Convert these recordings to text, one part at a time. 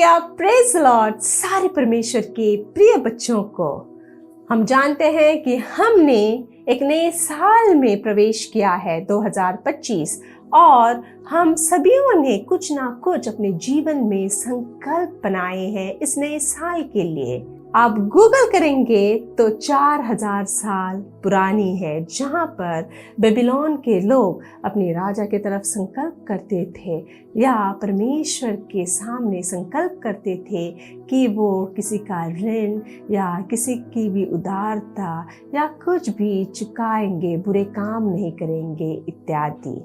Hallelujah, praise Lord. सारे परमेश्वर के प्रिय बच्चों को हम जानते हैं कि हमने एक नए साल में प्रवेश किया है 2025 और हम सभीयों ने कुछ ना कुछ अपने जीवन में संकल्प बनाए हैं इस नए साल के लिए। आप गूगल करेंगे तो 4000 साल पुरानी है, जहाँ पर बेबीलोन के लोग अपने राजा की तरफ संकल्प करते थे या परमेश्वर के सामने संकल्प करते थे कि वो किसी का ऋण या किसी की भी उदारता या कुछ भी चुकाएंगे, बुरे काम नहीं करेंगे इत्यादि।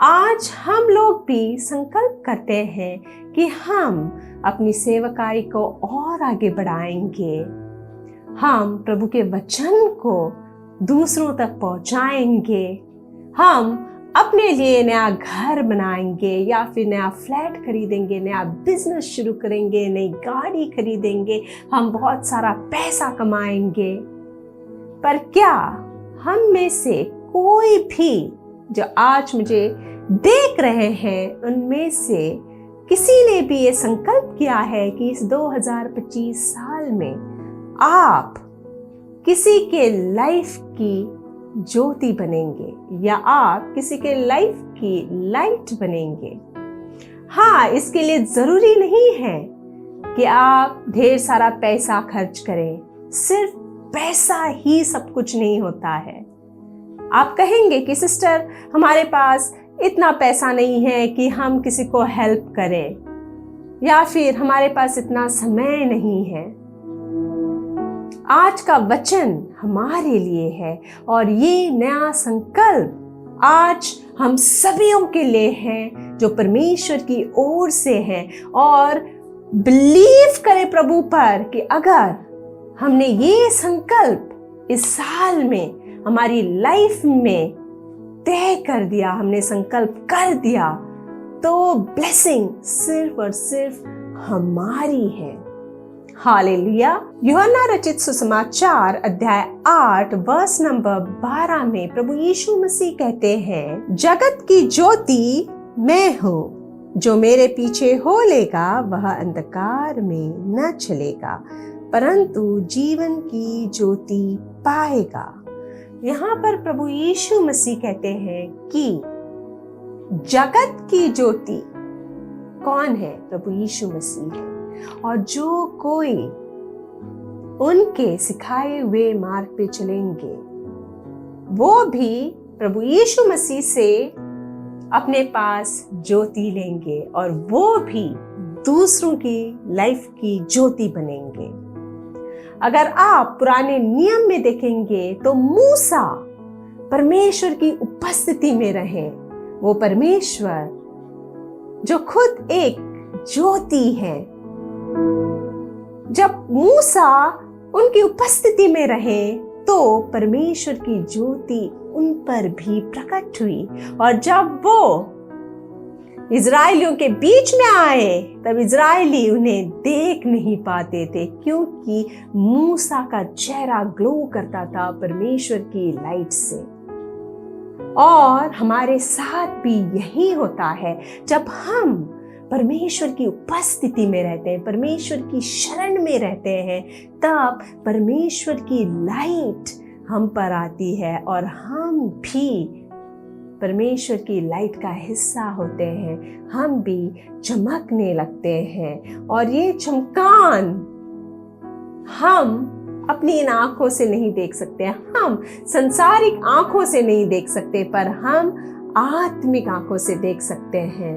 आज हम लोग भी संकल्प करते हैं कि हम अपनी सेवकाई को और आगे बढ़ाएंगे। हम प्रभु के वचन को दूसरों तक पहुंचाएंगे। हम अपने लिए नया घर बनाएंगे या फिर नया फ्लैट खरीदेंगे, नया बिजनेस शुरू करेंगे, नई गाड़ी खरीदेंगे, हम बहुत सारा पैसा कमाएंगे। पर क्या हम में से कोई भी जो आज मुझे देख रहे हैं उनमें से किसी ने भी ये संकल्प किया है कि इस 2025 साल में आप किसी के लाइफ की ज्योति बनेंगे या आप किसी के लाइफ की लाइट बनेंगे? हाँ, इसके लिए जरूरी नहीं है कि आप ढेर सारा पैसा खर्च करें। सिर्फ पैसा ही सब कुछ नहीं होता है। आप कहेंगे कि सिस्टर, हमारे पास इतना पैसा नहीं है कि हम किसी को हेल्प करें, या फिर हमारे पास इतना समय नहीं है। आज का वचन हमारे लिए है और ये नया संकल्प आज हम सभीयों के लिए है जो परमेश्वर की ओर से है। और बिलीव करें प्रभु पर कि अगर हमने ये संकल्प इस साल में हमारी लाइफ में तय कर दिया, हमने संकल्प कर दिया, तो ब्लेसिंग सिर्फ और सिर्फ हमारी है। हालेलुया। यूहन्ना रचित सुसमाचार अध्याय 8 वर्स नंबर 12 में प्रभु यीशु मसीह कहते हैं, जगत की ज्योति मैं हूँ, जो मेरे पीछे हो लेगा वह अंधकार में न चलेगा परंतु जीवन की ज्योति पाएगा। यहाँ पर प्रभु यीशु मसीह कहते हैं कि जगत की ज्योति कौन है? प्रभु यीशु मसीह है। और जो कोई उनके सिखाए हुए मार्ग पे चलेंगे वो भी प्रभु यीशु मसीह से अपने पास ज्योति लेंगे और वो भी दूसरों की लाइफ की ज्योति बनेंगे। अगर आप पुराने नियम में देखेंगे तो मूसा परमेश्वर की उपस्थिति में रहे। वो परमेश्वर जो खुद एक ज्योति है, जब मूसा उनकी उपस्थिति में रहे तो परमेश्वर की ज्योति उन पर भी प्रकट हुई। और जब वो इजराइलियों के बीच में आए तब इजराइली उन्हें देख नहीं पाते थे, क्योंकि मूसा का चेहरा ग्लो करता था परमेश्वर की लाइट से। और हमारे साथ भी यही होता है, जब हम परमेश्वर की उपस्थिति में रहते हैं, परमेश्वर की शरण में रहते हैं, तब परमेश्वर की लाइट हम पर आती है और हम भी परमेश्वर की लाइट का हिस्सा होते हैं। हम भी चमकने लगते हैं और ये चमकान हम अपनी इन आंखों से नहीं देख सकते, हम संसारिक आंखों से नहीं देख सकते, पर हम आत्मिक आंखों से देख सकते हैं।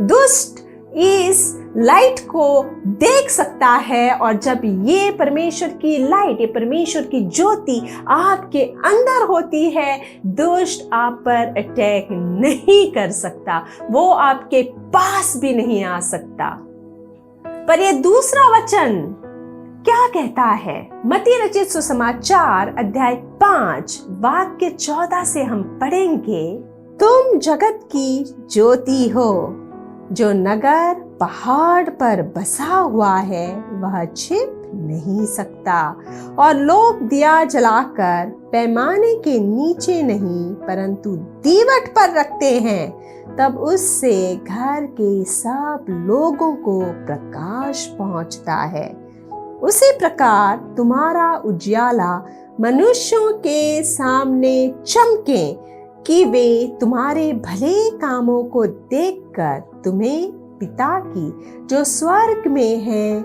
दुष्ट इस लाइट को देख सकता है और जब ये परमेश्वर की लाइट, ये परमेश्वर की ज्योति आपके अंदर होती है, दुष्ट आप पर अटैक नहीं कर सकता, वो आपके पास भी नहीं आ सकता। पर ये दूसरा वचन क्या कहता है? मत्ती रचित सुसमाचार अध्याय 5 वाक्य 14 से हम पढ़ेंगे, तुम जगत की ज्योति हो, जो नगर पहाड़ पर बसा हुआ है वह छिप नहीं सकता। और लोग दिया जलाकर पैमाने के नीचे नहीं परंतु दीवट पर रखते हैं, तब उससे घर के सब लोगों को प्रकाश पहुंचता है। उसी प्रकार तुम्हारा उजियाला मनुष्यों के सामने चमके कि वे तुम्हारे भले कामों को देखकर तुम्हें पिता की जो स्वर्ग में है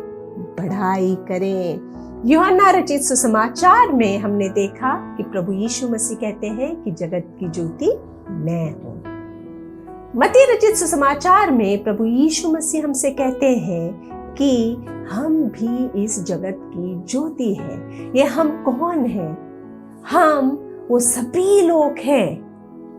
बढ़ाई करें। यूहन्ना रचित सुसमाचार में हमने देखा कि प्रभु यीशु मसीह कहते हैं कि जगत की ज्योति मैं हूं। मत्ती रचित सुसमाचार में प्रभु यीशु मसीह हमसे कहते हैं कि हम भी इस जगत की ज्योति हैं। ये हम कौन हैं? हम वो सभी लोग हैं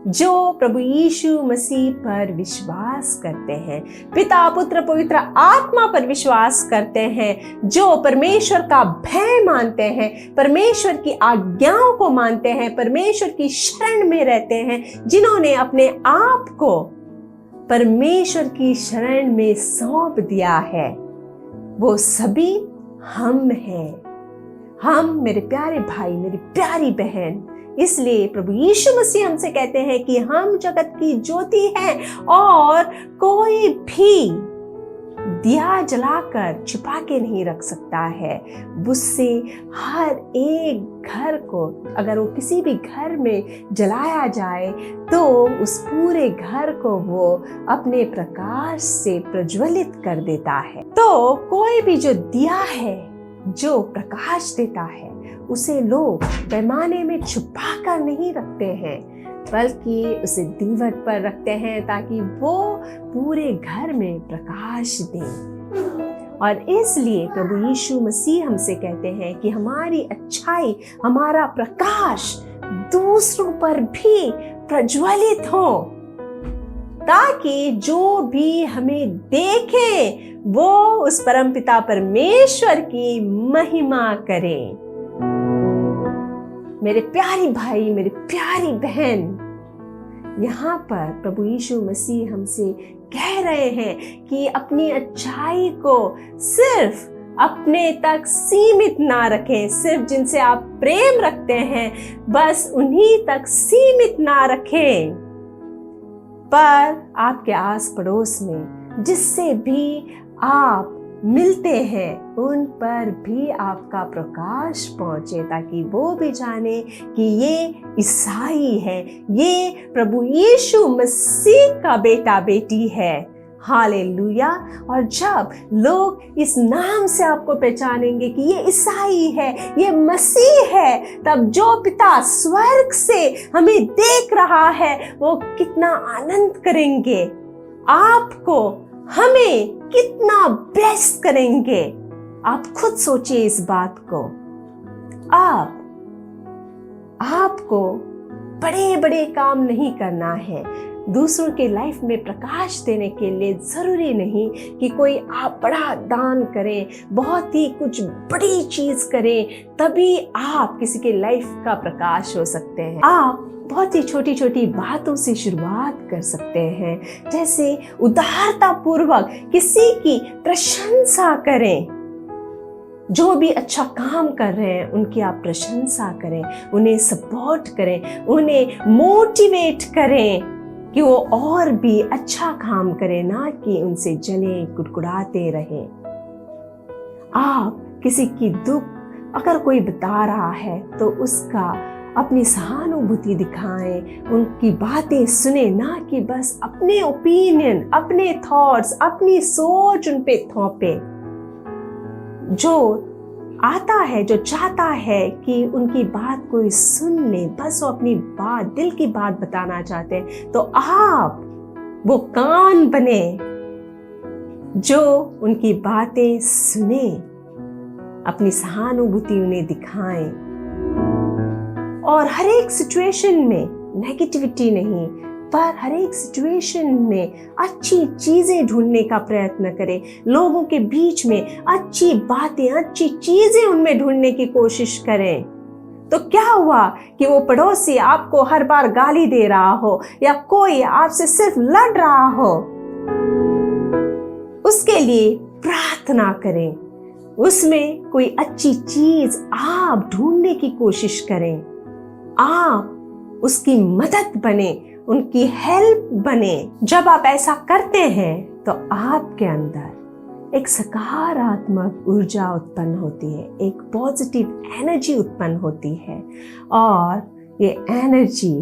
जो प्रभु यीशु मसीह पर विश्वास करते हैं, पिता पुत्र पवित्र आत्मा पर विश्वास करते हैं, जो परमेश्वर का भय मानते हैं, परमेश्वर की आज्ञाओं को मानते हैं, परमेश्वर की शरण में रहते हैं, जिन्होंने अपने आप को परमेश्वर की शरण में सौंप दिया है। वो सभी हम हैं। हम, मेरे प्यारे भाई, मेरी प्यारी बहन, इसलिए प्रभु यीशु मसीह हमसे कहते हैं कि हम जगत की ज्योति हैं और कोई भी दिया जलाकर छिपा के नहीं रख सकता है। उससे हर एक घर को, अगर वो किसी भी घर में जलाया जाए तो उस पूरे घर को वो अपने प्रकाश से प्रज्वलित कर देता है। तो कोई भी जो दिया है, जो प्रकाश देता है, उसे लोग पैमाने में छुपा कर नहीं रखते हैं, बल्कि उसे दीवट पर रखते हैं ताकि वो पूरे घर में प्रकाश दे। और इसलिए प्रभु यीशु मसीह हमसे कहते हैं कि हमारी अच्छाई, हमारा प्रकाश दूसरों पर भी प्रज्वलित हो, ताकि जो भी हमें देखे वो उस परमपिता परमेश्वर की महिमा करे। मेरे प्यारी भाई, मेरी प्यारी बहन, यहाँ पर प्रभु यीशु मसीह हमसे कह रहे हैं कि अपनी अच्छाई को सिर्फ अपने तक सीमित ना रखें। सिर्फ जिनसे आप प्रेम रखते हैं बस उन्हीं तक सीमित ना रखें, पर आपके आस पड़ोस में जिससे भी आप मिलते हैं उन पर भी आपका प्रकाश पहुंचे, ताकि वो भी जाने कि ये ईसाई है, ये प्रभु यीशु मसीह का बेटा बेटी है। हालेलुया। और जब लोग इस नाम से आपको पहचानेंगे कि ये ईसाई है, ये मसीह है, तब जो पिता स्वर्ग से हमें देख रहा है वो कितना आनंद करेंगे, आपको, हमें कितना ब्लेस करेंगे। आप खुद सोचिए इस बात को। आपको बड़े बड़े काम नहीं करना है। दूसरों के लाइफ में प्रकाश देने के लिए जरूरी नहीं कि कोई आप बड़ा दान करें, बहुत ही कुछ बड़ी चीज करें, तभी आप किसी के लाइफ का प्रकाश हो सकते हैं। आप बहुत ही छोटी छोटी बातों से शुरुआत कर सकते हैं, जैसे उदारता पूर्वक किसी की प्रशंसा करें। जो भी अच्छा काम कर रहे हैं उनकी आप प्रशंसा करें, उन्हें सपोर्ट करें, उन्हें मोटिवेट करें कि वो और भी अच्छा काम करें, ना कि उनसे जले कुड़कुड़ाते रहें। आप किसी की दुख अगर कोई बता रहा है तो उसका अपनी सहानुभूति दिखाएं, उनकी बातें सुने, ना कि बस अपने ओपिनियन, अपने थॉट्स, अपनी सोच उन पे थोपे। जो आता है, जो चाहता है कि उनकी बात कोई सुन ले, बस वो अपनी बात, दिल की बात बताना चाहते हैं, तो आप वो कान बने जो उनकी बातें सुने, अपनी सहानुभूति उन्हें दिखाएं। और हर एक सिचुएशन में नेगेटिविटी नहीं, पर हर एक सिचुएशन में अच्छी चीजें ढूंढने का प्रयत्न करें। लोगों के बीच में अच्छी बातें, अच्छी चीजें उनमें ढूंढने की कोशिश करें। तो क्या हुआ कि वो पड़ोसी आपको हर बार गाली दे रहा हो या कोई आपसे सिर्फ लड़ रहा हो, उसके लिए प्रार्थना करें, उसमें कोई अच्छी चीज आप ढूंढने की कोशिश करें, आप उसकी मदद बने, उनकी हेल्प बने। जब आप ऐसा करते हैं तो आपके अंदर एक सकारात्मक ऊर्जा उत्पन्न होती है, एक पॉजिटिव एनर्जी उत्पन्न होती है, और ये एनर्जी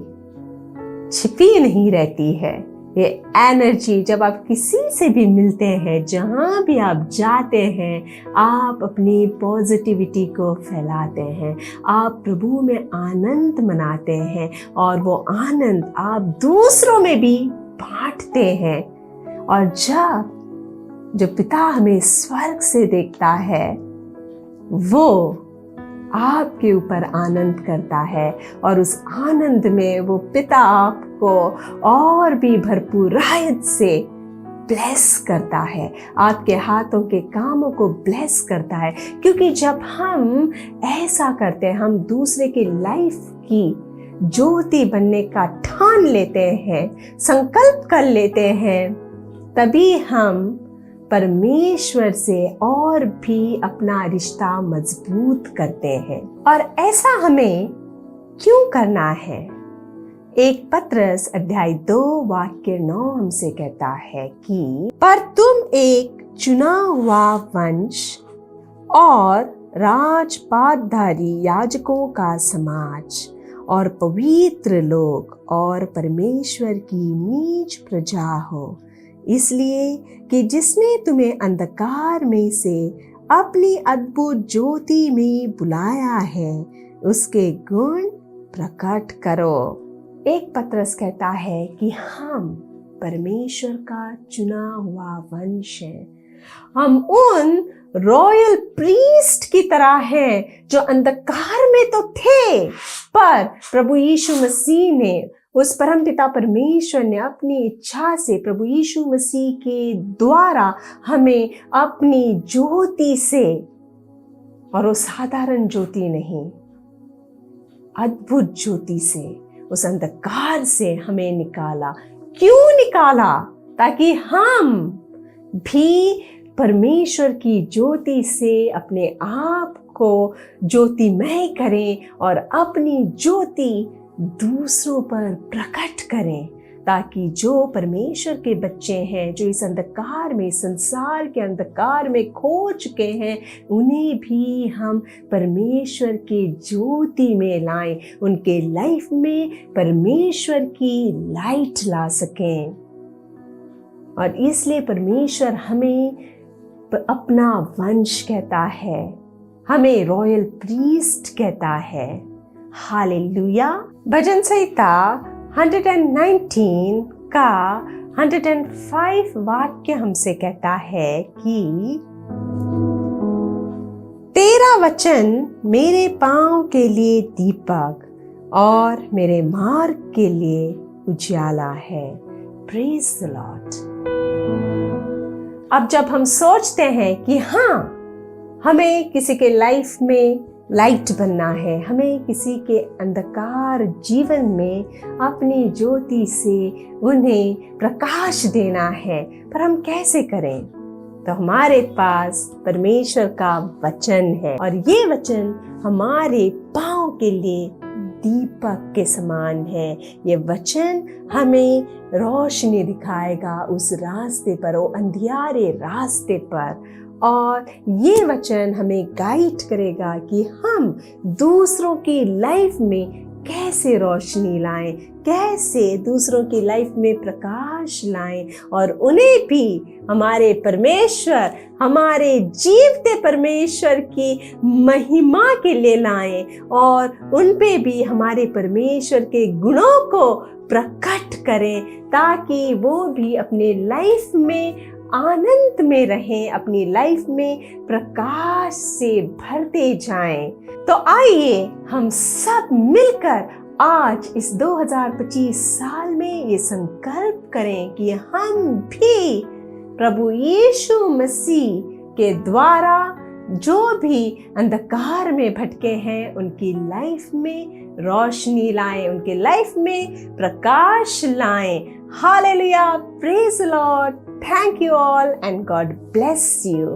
छिपी नहीं रहती है। ये एनर्जी जब आप किसी से भी मिलते हैं, जहाँ भी आप जाते हैं, आप अपनी पॉजिटिविटी को फैलाते हैं, आप प्रभु में आनंद मनाते हैं, और वो आनंद आप दूसरों में भी बांटते हैं। और जो पिता हमें स्वर्ग से देखता है, वो आपके ऊपर आनंद करता है, और उस आनंद में वो पिता आपको और भी भरपूरायत से ब्लेस करता है, आपके हाथों के कामों को ब्लेस करता है। क्योंकि जब हम ऐसा करते हैं, हम दूसरे की लाइफ की ज्योति बनने का ठान लेते हैं, संकल्प कर लेते हैं, तभी हम परमेश्वर से और भी अपना रिश्ता मजबूत करते हैं। और ऐसा हमें क्यों करना है? 1 पत्रस अध्याय 2 वाक्य 9 हमसे कहता है कि पर तुम एक चुना हुआ वंश और राजपाटधारी याजकों का समाज और पवित्र लोग और परमेश्वर की नीच प्रजा हो, इसलिए कि जिसने तुम्हें अंधकार में से अपनी अद्भुत ज्योति में बुलाया है, उसके गुण प्रकट करो। 1 पत्रस कहता है कि हम परमेश्वर का चुना हुआ वंश है। हम उन रॉयल प्रीस्ट की तरह हैं जो अंधकार में तो थे, पर प्रभु यीशु मसीह ने, उस परमपिता परमेश्वर ने अपनी इच्छा से प्रभु यीशु मसीह के द्वारा हमें अपनी ज्योति से, और वो साधारण ज्योति नहीं, अद्भुत ज्योति से, उस अंधकार से हमें निकाला। क्यों निकाला? ताकि हम भी परमेश्वर की ज्योति से अपने आप को ज्योतिमय करें और अपनी ज्योति दूसरों पर प्रकट करें, ताकि जो परमेश्वर के बच्चे हैं, जो इस अंधकार में, संसार के अंधकार में खो चुके हैं, उन्हें भी हम परमेश्वर के ज्योति में लाएं, उनके लाइफ में परमेश्वर की लाइट ला सकें। और इसलिए परमेश्वर हमें अपना वंश कहता है, हमें रॉयल प्रीस्ट कहता है। हालेलुया। भजन संहिता 119 का 105 वाक्य हमसे कहता है कि तेरा वचन मेरे पांव के लिए दीपक और मेरे मार्ग के लिए उजाला है। Praise the Lord. अब जब हम सोचते हैं कि हाँ, हमें किसी के लाइफ में लाइट बनना है, हमें किसी के अंधकार जीवन में अपनी ज्योति से उन्हें प्रकाश देना है, पर हम कैसे करें? तो हमारे पास परमेश्वर का वचन है, और ये वचन हमारे पांव के लिए दीपक के समान है। ये वचन हमें रोशनी दिखाएगा उस रास्ते पर, वो अंधियारे रास्ते पर, और ये वचन हमें गाइड करेगा कि हम दूसरों की लाइफ में कैसे रोशनी लाएं, कैसे दूसरों की लाइफ में प्रकाश लाएं, और उन्हें भी हमारे परमेश्वर, हमारे जीवते परमेश्वर की महिमा के लिए लाएं, और उन पे भी हमारे परमेश्वर के गुणों को प्रकट करें, ताकि वो भी अपने लाइफ में आनंद में रहें, अपनी लाइफ में प्रकाश से भरते जाएं। तो आइए हम सब मिलकर आज इस 2025 साल में ये संकल्प करें कि हम भी प्रभु यीशु मसीह के द्वारा जो भी अंधकार में भटके हैं, उनकी लाइफ में रोशनी लाएं, उनके लाइफ में प्रकाश लाएं। Hallelujah, praise the Lord, thank you all and God bless you.